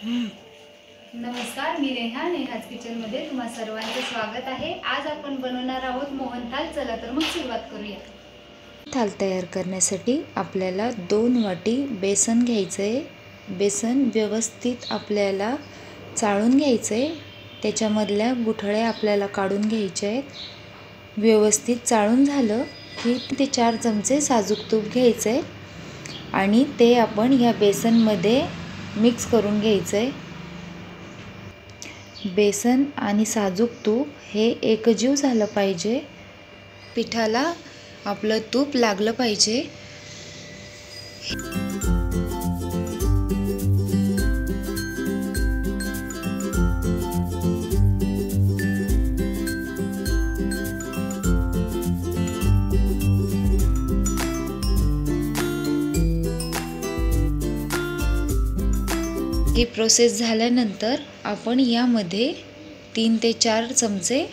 नमस्कार, मी नेहाज किचनमध्ये तुम्हा सर्वांचे स्वागत आहे। आज आपण बनवणार आहोत मोहनथाल। चला तर मग सुरुवात करूया। थाल तयार करण्यासाठी आपल्याला 2 वाटी बेसन घ्यायचे। बेसन व्यवस्थित आपल्याला चाळून घ्यायचे। त्याच्यामधल्या गुठळ्या आपल्याला काढून घ्यायचे आहेत। व्यवस्थित चाळून झालं की 3 ते 4 चमचे साजूक तूप घ्यायचे आणि ते आपण या बेसनमध्ये मिक्स करून घ्यायचे। बेसन आणि साजूक तूप हे एकजीव झालं पाहिजे। पिठाला आपलं तूप लागलं पाहिजे। ही प्रोसेस झाल्यानंतर आपण यामध्ये 3 ते 4 चमचे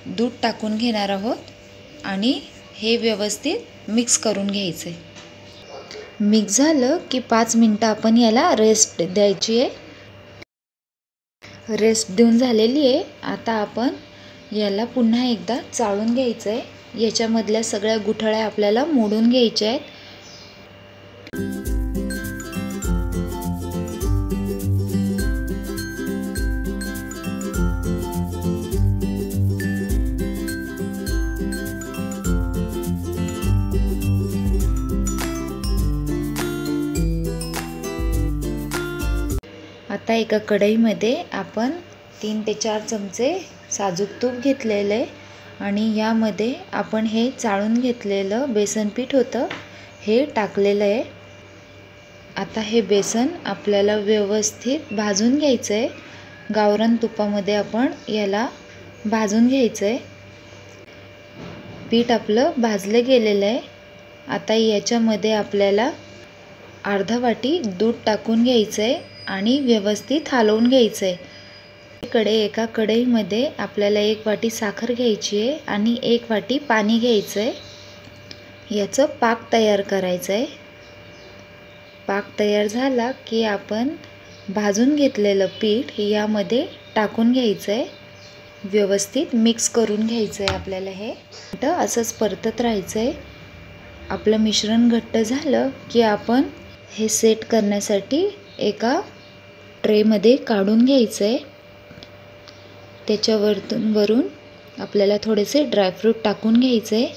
दूध टाकून घेणार आहोत आणि हे व्यवस्थित मिक्स करून घ्यायचे। मिक्स झालं की 5 मिनिटं आपण याला रेस्ट द्यायची आहे। रेस्ट देऊन झालेली आहे। आता आपण याला पुन्हा एकदा चाळून घ्यायचं आहे। याच्यामधल्या सगळ्या गुठळ्या आपल्याला मोडून घ्यायच्या आहेत। आता एका कढईमध्ये आपण 3 ते 4 चमचे साजूक तूप घेतलेले आहे आणि यामध्ये आपण हे चाळून घेतलेलं बेसन पीठ होतं हे टाकलेलं आहे। आता हे बेसन आपल्याला व्यवस्थित भाजून घ्यायचं आहे। गावरान तुपामध्ये आपण याला भाजून घ्यायचं आहे। पीठ आपलं भाजलं गेलेलं आहे। आता याच्यामध्ये आपल्याला अर्धा वाटी दूध टाकून घ्यायचं आहे आणि व्यवस्थित हलवून घ्यायचं आहे। एका कढईमध्ये आपल्याला 1 वाटी साखर घ्यायची आहे आणि 1 वाटी पाणी घ्यायचं आहे। याचं पाक तयार करायचं आहे। पाक तयार झाला की आपण भाजून घेतलेलं पीठ यामध्ये टाकून घ्यायचं आहे। व्यवस्थित मिक्स करून घ्यायचं आहे। आपल्याला हे असंच परतत राहायचं आहे। आपलं मिश्रण घट्ट झालं की आपण हे सेट करण्यासाठी एका ट्रेमध्ये काढून घ्यायचं आहे। वरून आपल्याला थोडेसे ड्रायफ्रूट टाकून घ्यायचे आहे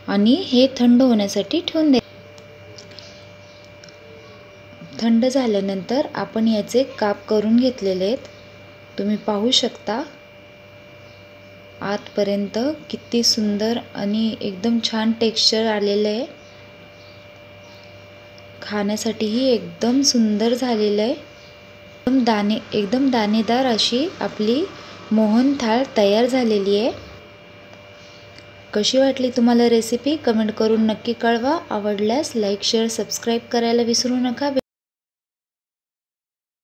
आणि हे थंड होण्यासाठी ठेवून द्यायचे। थंड झाल्यानंतर आपण याचे काप करून घेतलेले आहेत। तुम्ही पाहू शकता आतपर्यंत किती सुंदर आणि एकदम छान टेक्स्चर आलेलं आहे। खाण्यासाठीही एकदम सुंदर झालेलं आहे। एकदम दाणेदार अशी आपली मोहनथाळ तयार झालेली आहे। कशी वाटली तुम्हाला रेसिपी कमेंट करून नक्की कळवा। आवडल्यास लाईक शेअर सबस्क्राईब करायला विसरू नका।